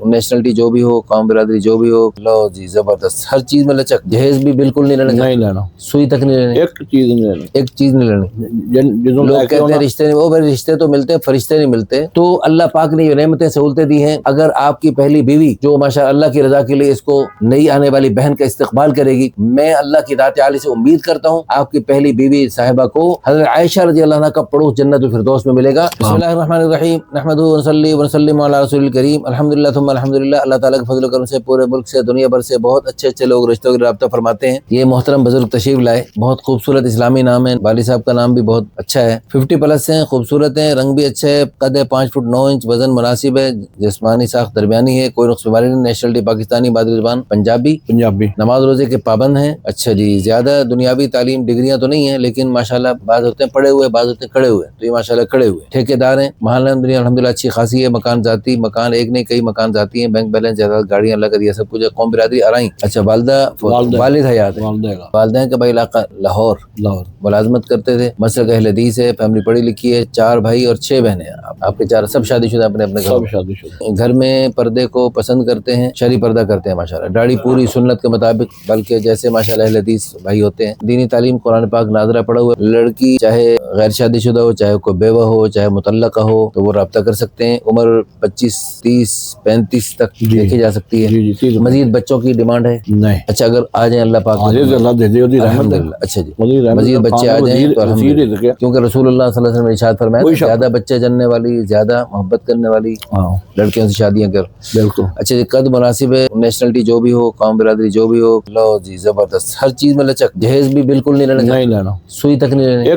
Nationality جو بھی ہو، قوم برادری جو بھی ہو، لو جی زبردست، ہر چیز میں لچک، جہیز بھی بالکل نہیں لینا، سوئی تک نہیں لینی، ایک چیز نہیں لینی۔ لوگ کہتے ہیں رشتے نہیں، وہ بھائی رشتے تو ملتے ہیں، فرشتے نہیں ملتے۔ تو اللہ پاک نے یہ نعمتیں سہولتیں دی ہیں، اگر آپ کی پہلی بیوی جو ماشاء اللہ کی رضا کے لیے اس کو نئی آنے والی بہن کا استقبال کرے گی، میں اللہ کی ذات عالی سے امید کرتا ہوں آپ کی پہلی بیوی صاحبہ کو حضرت عائشہ رضی اللہ عنہ کا پڑوس جنت الفردوس میں ملے گا۔ بسم اللہ الرحمن الرحیم، نحمدہ ونصلی ونسلم علی رسول الکریم، الحمدللہ ثم الحمدللہ۔ اللہ تعالیٰ کے فضل و کرم سے پورے ملک سے، دنیا بھر سے بہت اچھے لوگ رشتوں کے رابطہ فرماتے ہیں۔ یہ محترم بزرگ تشریف لائے، بہت خوبصورت اسلامی نام ہے، والد صاحب کا نام بھی بہت اچھا ہے، 50+ ہیں، خوبصورت ہیں، رنگ بھی اچھا ہے، قد ہے 5 فٹ 9 انچ، وزن مناسب ہے، جسمانی ساخت درمیانی ہے، کوئی نقص بیماری نہیں، نیشنلٹی پاکستانی، مادری زبان پنجابی، نماز روزے کے پابند ہیں۔ اچھا جی، زیادہ دنیاوی تعلیم ڈگریاں تو نہیں ہیں، لیکن ماشاءاللہ بعض ہوتے ہیں پڑھے ہوئے، بعض ہوتے ہیں کھڑے ہوئے، تو یہ ماشاءاللہ کھڑے ہوئے، ٹھیکیدار ہیں، محلہ دنیا الحمدللہ اچھی خاصی ہے، مکان ذاتی، مکان ایک نہیں کئی مکان ذاتی ہیں، بینک بیلنس، جائیداد، گاڑیاں اللہ کا دیا سب کچھ ہے، قوم برادری ارائیں۔ اچھا، والد حیات ہیں، والدین کا بھائی علاقہ لاہور ملازمت کرتے تھے، مسلک اہل حدیث ہے، فیملی پڑھی لکھی ہے، 4 بھائی اور 6 بہنیں ہیں۔ آپ کے 4 سب شادی شدہ اپنے گھر میں پردے کو پسند کرتے ہیں، شرعی پردہ کرتے ہیں ماشاءاللہ، داڑھی پوری سنت کے مطابق، بلکہ جیسے ماشاءاللہ اہل حدیث بھائی ہوتے ہیں، دینی تعلیم قرآن پاک ناظرہ پڑھا ہوا، لڑکی چاہے غیر شادی شدہ ہو، چاہے کوئی بیوہ ہو، چاہے مطلقہ ہو، تو وہ رابطہ کر سکتے ہیں، عمر 25 30 35 تک دیکھی جا سکتی ہے۔ مزید بچوں کی ڈیمانڈ ہے؟ نہیں۔ اچھا، اگر آ جائیں اللہ پاک الحمدللہ، اچھا جی، مزید بچے آ جائیں تو الحمدللہ، کیونکہ رسول اللہ صلی اللہ علیہ وسلم نے ارشاد فرمایا زیادہ بچے جننے والی، زیادہ محبت کرنے والی لڑکیوں سے شادیاں کر۔ بالکل۔ اچھا جی، قد مناسب ہے، نیشنلٹی جو بھی ہو، قوم برادری جو بھی ہو، لو جی زبردست، ہر چیز میں لچک، جہیز بھی بالکل نہیں لینا، سوئی تک نہیں لینی،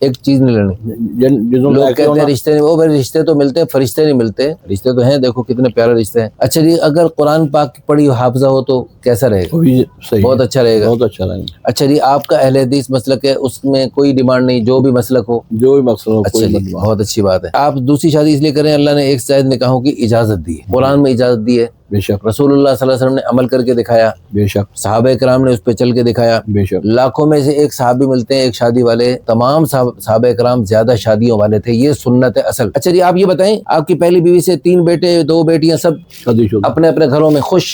ایک چیز نہیں لینی۔ لوگ کہتے ہیں رشتے نہیں، وہ بھائی رشتے تو ملتے ہیں، فرشتے نہیں ملتے، رشتے تو ہیں، دیکھو کتنے پیارے رشتے ہیں۔ اچھا جی، اگر قرآن پاک پڑھی حافظہ ہو تو کیسا رہے گا؟ بہت اچھا رہے گا، بہت اچھا رہے گا۔ اچھا جی، آپ کا اہل حدیث مسلک ہے، اس میں کوئی ڈیمانڈ نہیں، جو بھی مسلک ہو، اچھا جی، بہت اچھی بات ہے۔ آپ دوسری شادی اس لیے کریں، اللہ نے ایک سے زائد نکاحوں کی اجازت دی ہے، قرآن میں اجازت دی ہے، بے شک، رسول اللہ صلی اللہ علیہ وسلم نے عمل کر کے دکھایا، بے شک، صحابہ کرام نے اس پہ چل کے دکھایا، بے شک، لاکھوں میں سے ایک صحابی ملتے ہیں ایک شادی والے، تمام صحابہ کرام زیادہ شادیوں والے تھے، یہ سنت ہے اصل۔ اچھا جی، آپ یہ بتائیں، آپ کی پہلی بیوی سے 3 بیٹے 2 بیٹیاں سب اپنے اپنے گھروں میں خوش،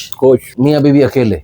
میاں بیوی اکیلے،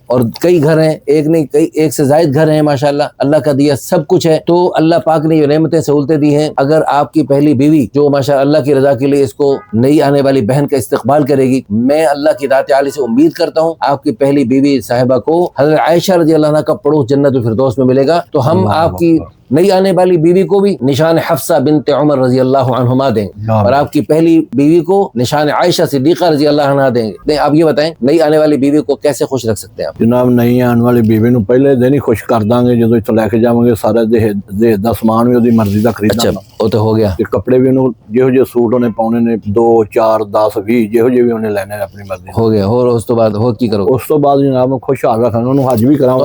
اور کئی گھر ہیں، ایک نہیں کئی، ایک سے زائد گھر ہیں ماشاءاللہ، اللہ کا دیا سب کچھ ہے، تو اللہ پاک نے یہ نعمتیں سہولتیں دی ہیں، اگر آپ کی پہلی بیوی جو ماشاء اللہ کی رضا کے لیے اس کو نئی آنے والی بہن کا استقبال کرے گی، میں اللہ کی ذات عالی سے امید کرتا ہوں آپ کی پہلی بیوی صاحبہ کو حضرت عائشہ رضی اللہ عنہ کا پڑوس جنت الفردوس میں ملے گا، تو ہم آپ کی نئی آنے والی بیوی کو بھی نشان حفصہ بنت عمر رضی اللہ عنہما دیں گے، اور آپ کی پہلی بیوی کو نشان عائشہ صدیقہ رضی اللہ عنہا دیں گے۔ آپ یہ بتائیں، نئی آنے والی بیوی کو کیسے خوش رکھ سکتے ہیں آپ؟ جناب، نئی آنے والی بیوی نو پہلے دن ہی خوش کر دیں گے، جدو اتنے لے کے جاؤں گے سارا دہ سامان بھی وہی مرضی کا خریدنا۔ اچھا، وہ تو ہو گیا، کپڑے بھی جہو جہ سوٹ انہیں پاؤنے نے 2 4 10 20 جہو جہ بھی انہیں لینے اپنی مرضی ہو گیا، اور اس تو بعد ہو کی کرو؟ اس تو بعد جناب میں خوش حال رکھنا، انہوں حج بھی کراؤں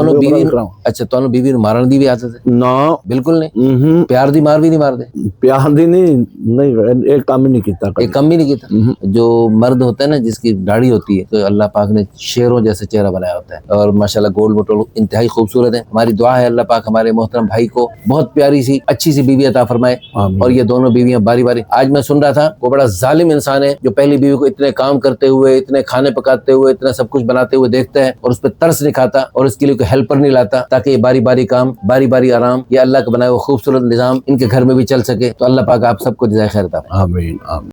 گا۔ اچھا، تو بیوی نو مارن دی بھی عادت ہے؟ نہ، بالکل نہیں، پیار دی مار بھی نہیں مار دے؟ پیار دی نہیں، ایک کام ہی نہیں کیتا، ایک کم بھی نہیں کیتا۔ جو مرد ہوتا ہے نا، جس کی داڑھی ہوتی ہے، تو اللہ پاک نے شیروں جیسے چہرہ بنایا ہوتا ہے، اور ماشاءاللہ گول مٹول انتہائی خوبصورت ہے۔ ہماری دعا ہے اللہ پاک ہمارے محترم بھائی کو بہت پیاری سی اچھی سی بیوی عطا فرمائے، اور یہ دونوں بیویاں باری باری۔ آج میں سن رہا تھا وہ بڑا ظالم انسان ہے جو پہلی بیوی کو اتنے کام کرتے ہوئے، اتنے کھانے پکاتے ہوئے، اتنا سب کچھ بناتے ہوئے دیکھتا ہے، اور اس پہ ترس نہیں کھاتا، اور اس کے لیے کوئی ہیلپر نہیں لاتا، تاکہ یہ باری باری کام، باری باری آرام، یہ اللہ کا بنایا ہوا خوبصورت نظام ان کے گھر میں بھی چل سکے۔ تو اللہ پاک آپ سب کو جزائے خیر عطا فرمائے۔ آمین آمین۔